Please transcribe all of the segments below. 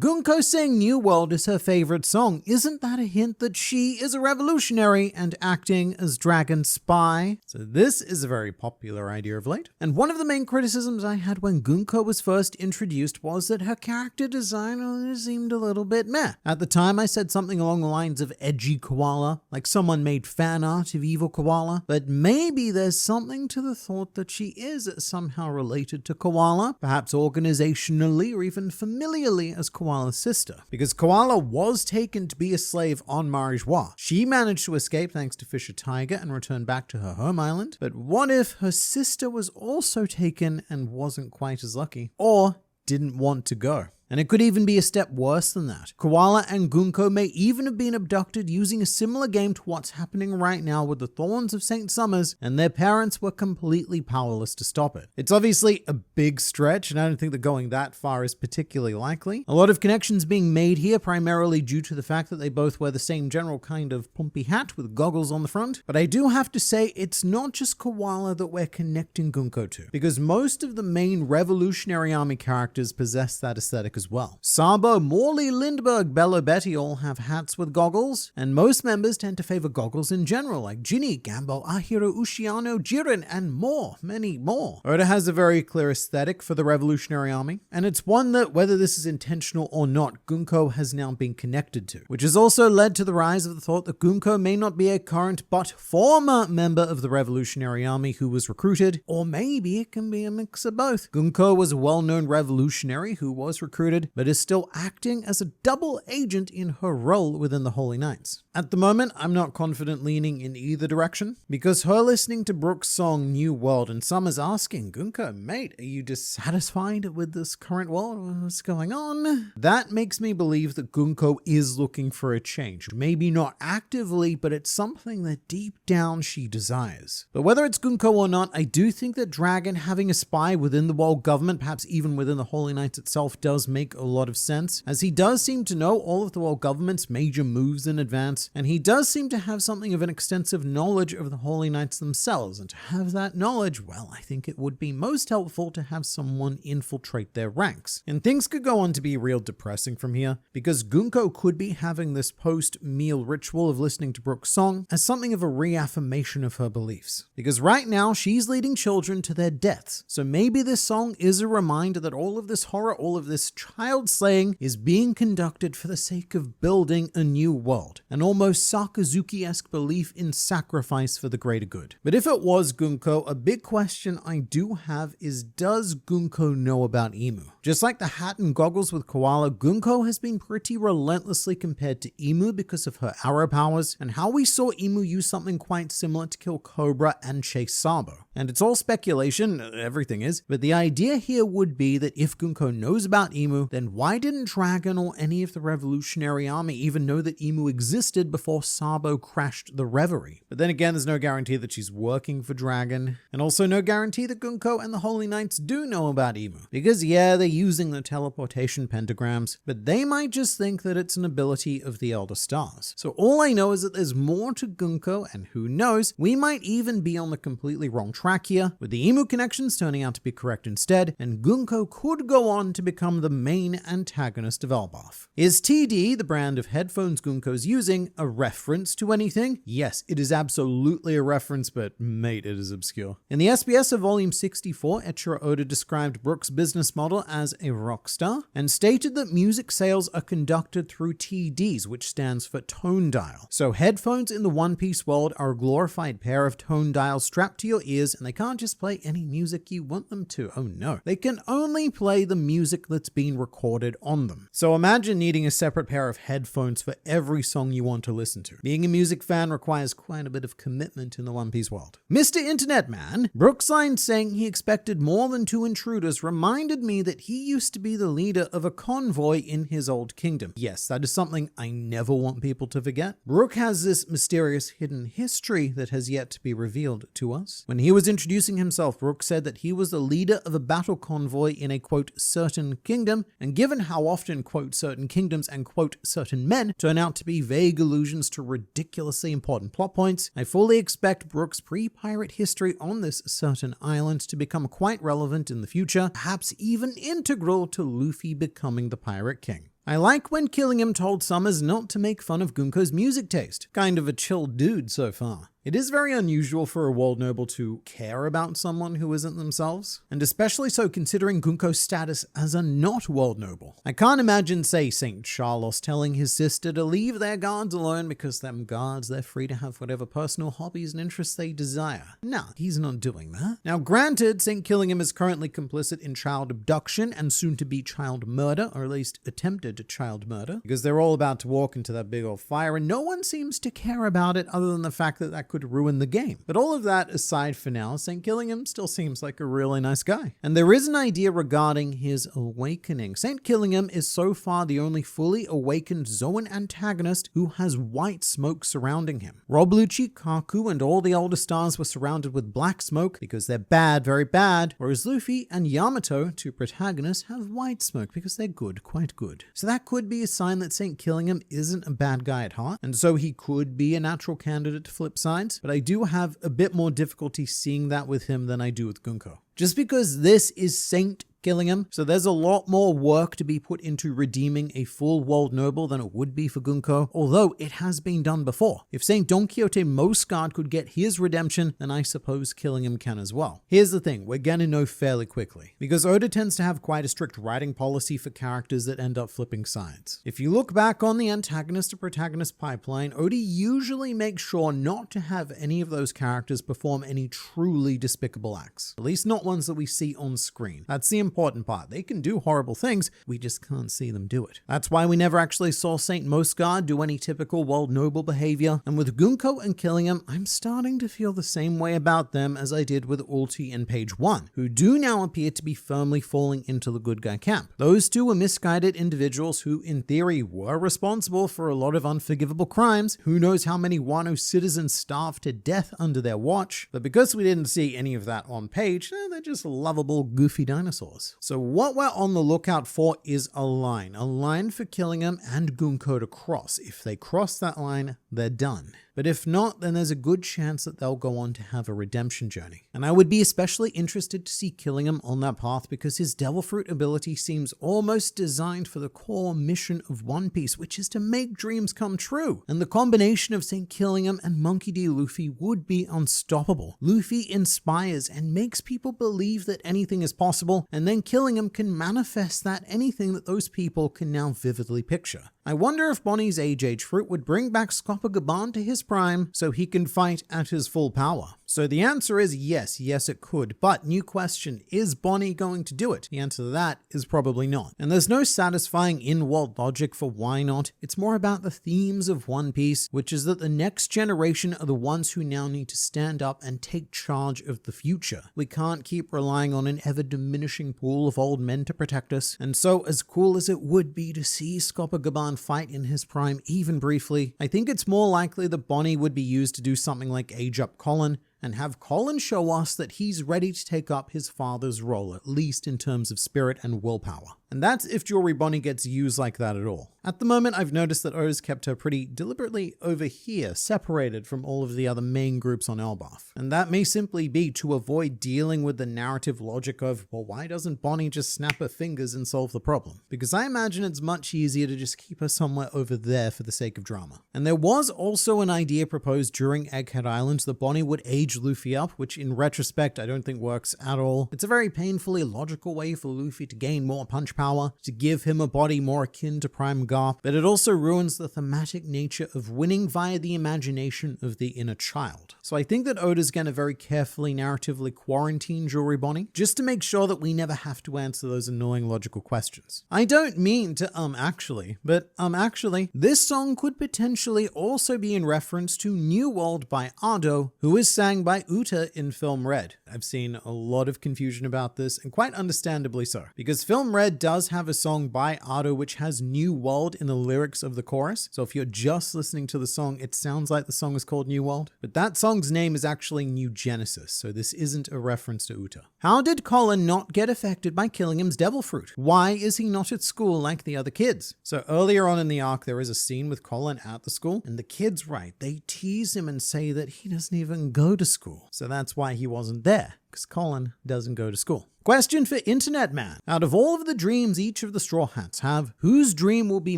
Gunko saying New World is her favorite song, isn't that a hint that she is a revolutionary and acting as Dragon spy? So this is a very popular idea of late. And one of the main criticisms I had when Gunko was first introduced was that her character design seemed a little bit meh. At the time I said something along the lines of edgy koala, like someone made fan art of evil koala, but maybe there's something to the thought that she is somehow related to Koala, perhaps organizationally or even familiarly as Koala's sister. Because Koala was taken to be a slave on Marijois. She managed to escape thanks to Fisher Tiger and return back to her home island. But what if her sister was also taken and wasn't quite as lucky? Or didn't want to go? And it could even be a step worse than that. Koala and Gunko may even have been abducted using a similar game to what's happening right now with the Thorns of St. Summers, and their parents were completely powerless to stop it. It's obviously a big stretch, and I don't think that going that far is particularly likely. A lot of connections being made here, primarily due to the fact that they both wear the same general kind of pumpy hat with goggles on the front. But I do have to say, it's not just Koala that we're connecting Gunko to, because most of the main Revolutionary Army characters possess that aesthetic as well. Sabo, Morley, Lindbergh, Bello, Betty all have hats with goggles, and most members tend to favor goggles in general, like Ginny, Gambo, Ahiro, Ushiano, Jiren, and many more. Oda has a very clear aesthetic for the Revolutionary Army, and it's one that, whether this is intentional or not, Gunko has now been connected to, which has also led to the rise of the thought that Gunko may not be a current but former member of the Revolutionary Army who was recruited, or maybe it can be a mix of both. Gunko was a well-known revolutionary who was recruited, but is still acting as a double agent in her role within the Holy Knights. At the moment, I'm not confident leaning in either direction, because her listening to Brook's song New World and Summer's asking, Gunko, mate, are you dissatisfied with this current world? What's going on? That makes me believe that Gunko is looking for a change. Maybe not actively, but it's something that deep down she desires. But whether it's Gunko or not, I do think that Dragon having a spy within the world government, perhaps even within the Holy Knights itself, does make a lot of sense, as he does seem to know all of the world government's major moves in advance, and he does seem to have something of an extensive knowledge of the Holy Knights themselves, and to have that knowledge, well, I think it would be most helpful to have someone infiltrate their ranks. And things could go on to be real depressing from here, because Gunko could be having this post-meal ritual of listening to Brook's song as something of a reaffirmation of her beliefs. Because right now, she's leading children to their deaths, so maybe this song is a reminder that all of this horror, all of this child slaying is being conducted for the sake of building a new world, an almost Sakazuki-esque belief in sacrifice for the greater good. But if it was Gunko, a big question I do have is, does Gunko know about Emu? Just like the hat and goggles with Koala, Gunko has been pretty relentlessly compared to Emu because of her arrow powers, and how we saw Emu use something quite similar to kill Cobra and chase Sabo. And it's all speculation, everything is, but the idea here would be that if Gunko knows about Emu, then why didn't Dragon or any of the Revolutionary Army even know that Emu existed before Sabo crashed the Reverie? But then again, there's no guarantee that she's working for Dragon, and also no guarantee that Gunko and the Holy Knights do know about Emu. Because yeah, they're using the teleportation pentagrams, but they might just think that it's an ability of the Elder Stars. So all I know is that there's more to Gunko, and who knows, we might even be on the completely wrong track here, with the Emu connections turning out to be correct instead, and Gunko could go on to become the main antagonist of Elbaf. Is TD, the brand of headphones Gunko's using, a reference to anything? Yes, it is absolutely a reference, but mate, it is obscure. In the SBS of Volume 64, Eiichiro Oda described Brook's business model as a rock star, and stated that music sales are conducted through TDs, which stands for tone dial. So headphones in the One Piece world are a glorified pair of tone dials strapped to your ears, and they can't just play any music you want them to. Oh no. They can only play the music that's been recorded on them. So imagine needing a separate pair of headphones for every song you want to listen to. Being a music fan requires quite a bit of commitment in the One Piece world. Mr. Internet Man, Brook's line saying he expected more than 2 intruders reminded me that he used to be the leader of a convoy in his old kingdom. Yes, that is something I never want people to forget. Brook has this mysterious hidden history that has yet to be revealed to us. When he was introducing himself, Brook said that he was the leader of a battle convoy in a quote certain kingdom, and given how often quote certain kingdoms and quote certain men turn out to be vague allusions to ridiculously important plot points, I fully expect Brook's pre-pirate history on this certain island to become quite relevant in the future, perhaps even integral to Luffy becoming the Pirate King. I like when Killingham told Summers not to make fun of Gunko's music taste. Kind of a chill dude so far. It is very unusual for a world noble to care about someone who isn't themselves, and especially so considering Gunko's status as a not world noble. I can't imagine, say, St. Charles telling his sister to leave their guards alone because them guards, they're free to have whatever personal hobbies and interests they desire. Nah, he's not doing that. Now granted, St. Killingham is currently complicit in child abduction and soon to be child murder, or at least attempted child murder, because they're all about to walk into that big old fire and no one seems to care about it other than the fact that that could ruin the game. But all of that aside for now, St. Killingham still seems like a really nice guy. And there is an idea regarding his awakening. St. Killingham is so far the only fully awakened Zoan antagonist who has white smoke surrounding him. Rob Lucci, Kaku, and all the older stars were surrounded with black smoke because they're bad, very bad, whereas Luffy and Yamato, two protagonists, have white smoke because they're good, quite good. So that could be a sign that St. Killingham isn't a bad guy at heart, and so he could be a natural candidate to flip sides, but I do have a bit more difficulty seeing that with him than I do with Gunko. Just because this is St. Killingham, so there's a lot more work to be put into redeeming a full world noble than it would be for Gunko, although it has been done before. If St. Don Quixote Moscard could get his redemption, then I suppose Killingham can as well. Here's the thing, we're gonna know fairly quickly, because Oda tends to have quite a strict writing policy for characters that end up flipping sides. If you look back on the antagonist to protagonist pipeline, Oda usually makes sure not to have any of those characters perform any truly despicable acts, at least not ones that we see on screen. That's the important part. They can do horrible things, we just can't see them do it. That's why we never actually saw St. Moscard do any typical world noble behavior, and with Gunko and Killingham, I'm starting to feel the same way about them as I did with Ulti and Page 1, who do now appear to be firmly falling into the good guy camp. Those two were misguided individuals who, in theory, were responsible for a lot of unforgivable crimes. Who knows how many Wano citizens starved to death under their watch, but because we didn't see any of that on Page, they're just lovable, goofy dinosaurs. So what we're on the lookout for is a line for Killingham and Gunko to cross. If they cross that line, they're done. But if not, then there's a good chance that they'll go on to have a redemption journey. And I would be especially interested to see Killingham on that path because his Devil Fruit ability seems almost designed for the core mission of One Piece, which is to make dreams come true. And the combination of St. Killingham and Monkey D. Luffy would be unstoppable. Luffy inspires and makes people believe that anything is possible, and then Killingham can manifest that anything that those people can now vividly picture. I wonder if Bonney's Age Fruit would bring back Gaban to his prime so he can fight at his full power. So the answer is yes, it could. But new question, is Bonney going to do it? The answer to that is probably not. And there's no satisfying in-world logic for why not. It's more about the themes of One Piece, which is that the next generation are the ones who now need to stand up and take charge of the future. We can't keep relying on an ever-diminishing pool of old men to protect us. And so as cool as it would be to see Gaban fight in his prime even briefly, I think it's more likely that Bonney would be used to do something like age up Colin and have Colin show us that he's ready to take up his father's role, at least in terms of spirit and willpower. And that's if Jewelry Bonney gets used like that at all. At the moment, I've noticed that O's kept her pretty deliberately over here, separated from all of the other main groups on Elbaf. And that may simply be to avoid dealing with the narrative logic of, well, why doesn't Bonney just snap her fingers and solve the problem? Because I imagine it's much easier to just keep her somewhere over there for the sake of drama. And there was also an idea proposed during Egghead Island that Bonney would age Luffy up, which in retrospect I don't think works at all. It's a very painfully logical way for Luffy to gain more punch power, to give him a body more akin to Prime Garp, but it also ruins the thematic nature of winning via the imagination of the inner child. So I think that Oda's gonna very carefully narratively quarantine Jewelry Bonney, just to make sure that we never have to answer those annoying logical questions. I don't mean to actually, but actually, this song could potentially also be in reference to New World by Ado, who is sang by Uta in Film Red. I've seen a lot of confusion about this, and quite understandably so, because Film Red does have a song by Ado which has New World in the lyrics of the chorus. So if you're just listening to the song, it sounds like the song is called New World, but that song's name is actually New Genesis, so this isn't a reference to Uta. How did Colin not get affected by Killingham's Devil Fruit? Why is he not at school like the other kids? So earlier on in the arc, there is a scene with Colin at the school, and the kids, right, they tease him and say that he doesn't even go to school. So that's why he wasn't there. because Colin doesn't go to school. Question for Internet Man. Out of all of the dreams each of the Straw Hats have, whose dream will be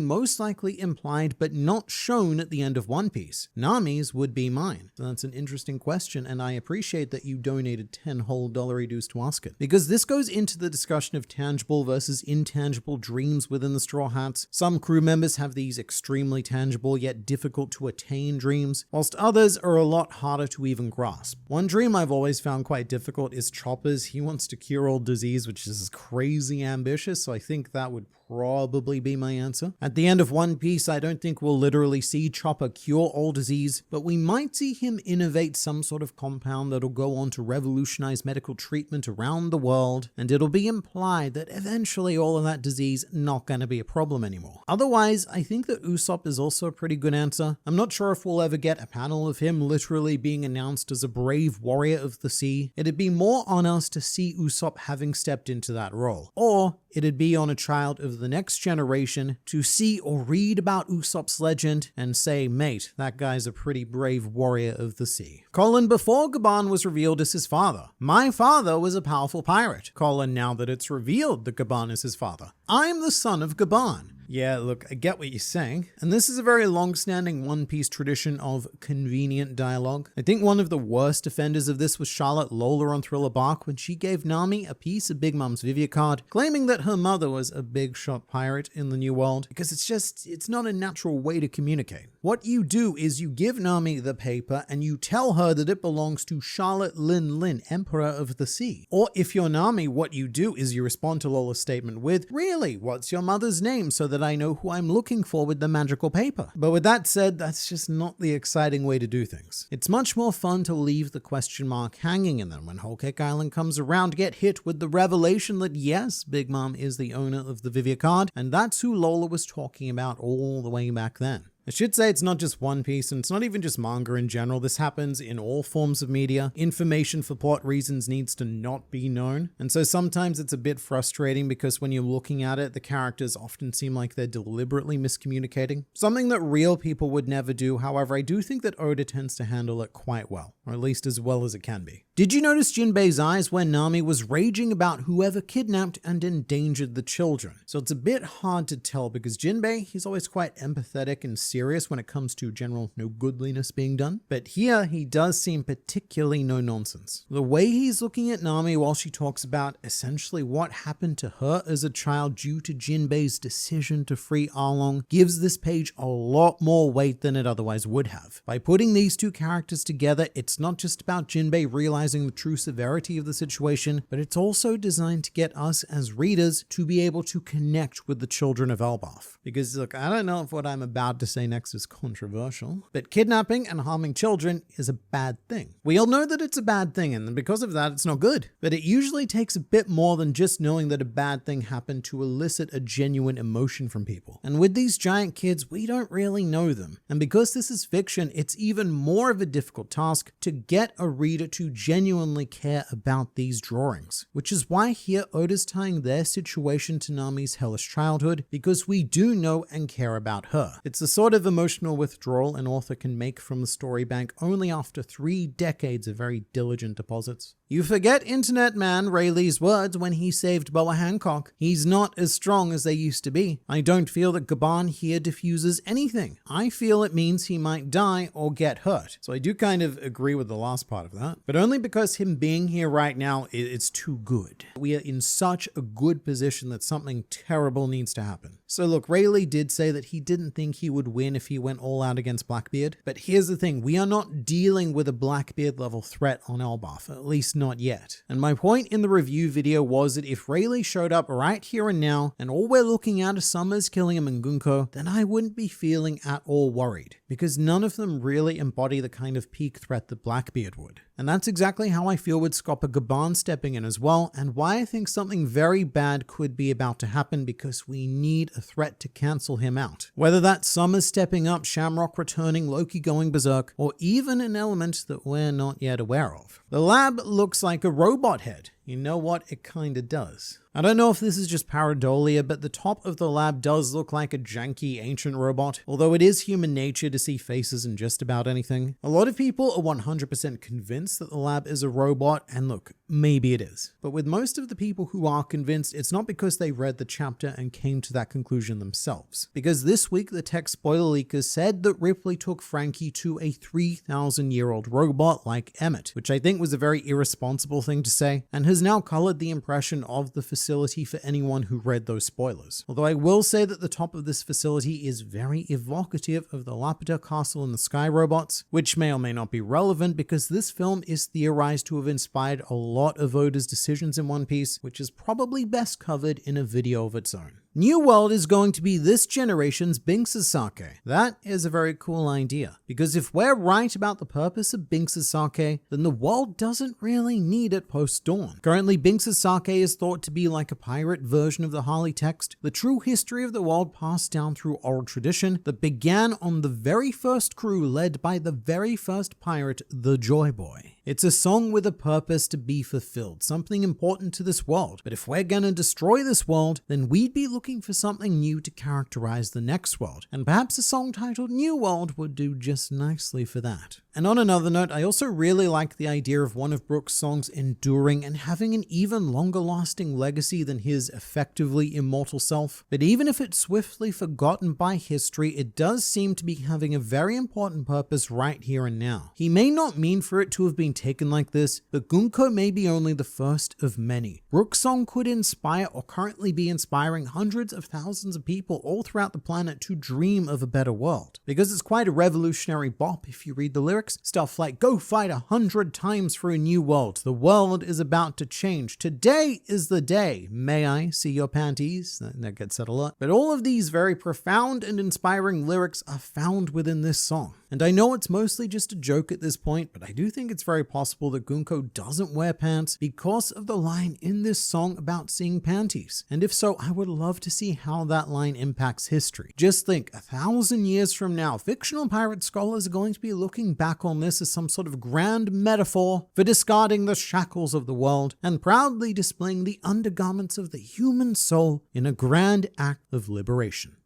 most likely implied but not shown at the end of One Piece? Nami's would be mine. So that's an interesting question, and I appreciate that you donated $10 whole dues to ask it. Because this goes into the discussion of tangible versus intangible dreams within the Straw Hats. Some crew members have these extremely tangible yet difficult to attain dreams, whilst others are a lot harder to even grasp. One dream I've always found quite difficult is Chopper's. He wants to cure all disease, which is crazy ambitious, so I think that would probably be my answer. At the end of One Piece, I don't think we'll literally see Chopper cure all disease, but we might see him innovate some sort of compound that'll go on to revolutionize medical treatment around the world, and it'll be implied that eventually all of that disease not going to be a problem anymore. Otherwise, I think that Usopp is also a pretty good answer. I'm not sure if we'll ever get a panel of him literally being announced as a brave warrior of the sea. It'd be more on us to see Usopp having stepped into that role, or it'd be on a child of the next generation to see or read about Usopp's legend and say, mate, that guy's a pretty brave warrior of the sea. Colin, before Gaban was revealed as his father, my father was a powerful pirate. Colin, now that it's revealed that Gaban is his father, I'm the son of Gaban. Yeah, look, I get what you're saying. And this is a very long-standing One Piece tradition of convenient dialogue. I think one of the worst offenders of this was Charlotte Lola on Thriller Bark when she gave Nami a piece of Big Mom's Vivia card, claiming that her mother was a big shot pirate in the New World, because it's not a natural way to communicate. What you do is you give Nami the paper and you tell her that it belongs to Charlotte Lin Lin, Emperor of the Sea. Or if you're Nami, what you do is you respond to Lola's statement with, really, what's your mother's name so that I know who I'm looking for with the magical paper? But with that said, that's just not the exciting way to do things. It's much more fun to leave the question mark hanging, and then when Whole Cake Island comes around, get hit with the revelation that yes, Big Mom is the owner of the Vivia card, and that's who Lola was talking about all the way back then. I should say it's not just One Piece, and it's not even just manga in general. This happens in all forms of media. Information for plot reasons needs to not be known. And so sometimes it's a bit frustrating because when you're looking at it, the characters often seem like they're deliberately miscommunicating. Something that real people would never do. However, I do think that Oda tends to handle it quite well, or at least as well as it can be. Did you notice Jinbei's eyes when Nami was raging about whoever kidnapped and endangered the children? So it's a bit hard to tell because Jinbei, he's always quite empathetic and serious when it comes to general no goodliness being done. But here he does seem particularly no nonsense. The way he's looking at Nami while she talks about essentially what happened to her as a child due to Jinbei's decision to free Arlong gives this page a lot more weight than it otherwise would have. By putting these two characters together, it's not just about Jinbei realizing the true severity of the situation, but it's also designed to get us as readers to be able to connect with the children of Elbaf. Because look, I don't know if what I'm about to say next is controversial, but kidnapping and harming children is a bad thing. We all know that it's a bad thing, and because of that, it's not good. But it usually takes a bit more than just knowing that a bad thing happened to elicit a genuine emotion from people. And with these giant kids, we don't really know them. And because this is fiction, it's even more of a difficult task to get a reader to genuinely care about these drawings. Which is why here Oda's tying their situation to Nami's hellish childhood, because we do know and care about her. It's the sort of emotional withdrawal an author can make from the story bank only after 3 decades of very diligent deposits. You forget Internet Man Rayleigh's words when he saved Boa Hancock. He's not as strong as they used to be. I don't feel that Gaban here diffuses anything. I feel it means he might die or get hurt. So I do kind of agree with the last part of that, but only because him being here right now is too good. We are in such a good position that something terrible needs to happen. So look, Rayleigh did say that he didn't think he would win if he went all out against Blackbeard, but here's the thing, we are not dealing with a Blackbeard level threat on Elbaf, at least not yet. And my point in the review video was that if Rayleigh showed up right here and now, and all we're looking at is Summers, Killingham, and Goko, then I wouldn't be feeling at all worried, because none of them really embody the kind of peak threat that Blackbeard would. And that's exactly how I feel with Scopper Gaban stepping in as well, and why I think something very bad could be about to happen, because we need a threat to cancel him out. Whether that's Summers stepping up, Shamrock returning, Loki going berserk, or even an element that we're not yet aware of. The lab looks like a robot head. You know what? It kinda does. I don't know if this is just pareidolia, but the top of the lab does look like a janky ancient robot, although it is human nature to see faces in just about anything. A lot of people are 100% convinced that the lab is a robot, and look, maybe it is. But with most of the people who are convinced, it's not because they read the chapter and came to that conclusion themselves. Because this week, the tech spoiler leakers said that Ripley took Frankie to a 3,000-year-old robot like Emmett, which I think was a very irresponsible thing to say, and has now colored the impression of the facility for anyone who read those spoilers. Although I will say that the top of this facility is very evocative of the Lapita Castle in the Sky robots, which may or may not be relevant because this film is theorized to have inspired a lot of Oda's decisions in One Piece, which is probably best covered in a video of its own. New World is going to be this generation's Binks' Sake. That is a very cool idea, because if we're right about the purpose of Binks' Sake, then the world doesn't really need it post-dawn. Currently, Binks' Sake is thought to be like a pirate version of the Harley text, the true history of the world passed down through oral tradition that began on the very first crew led by the very first pirate, the Joy Boy. It's a song with a purpose to be fulfilled, something important to this world. But if we're gonna destroy this world, then we'd be looking for something new to characterize the next world. And perhaps a song titled New World would do just nicely for that. And on another note, I also really like the idea of one of Brook's songs enduring and having an even longer lasting legacy than his effectively immortal self. But even if it's swiftly forgotten by history, it does seem to be having a very important purpose right here and now. He may not mean for it to have been taken like this, but Gunko may be only the first of many. Brook's song could inspire or currently be inspiring hundreds of thousands of people all throughout the planet to dream of a better world. Because it's quite a revolutionary bop if you read the lyrics. Stuff like, go fight 100 times for a new world. The world is about to change. Today is the day. May I see your panties? That gets said a lot. But all of these very profound and inspiring lyrics are found within this song. And I know it's mostly just a joke at this point, but I do think it's very possible that Gunko doesn't wear pants because of the line in this song about seeing panties. And if so, I would love to see how that line impacts history. Just think, 1,000 years from now, fictional pirate scholars are going to be looking back on this as some sort of grand metaphor for discarding the shackles of the world and proudly displaying the undergarments of the human soul in a grand act of liberation.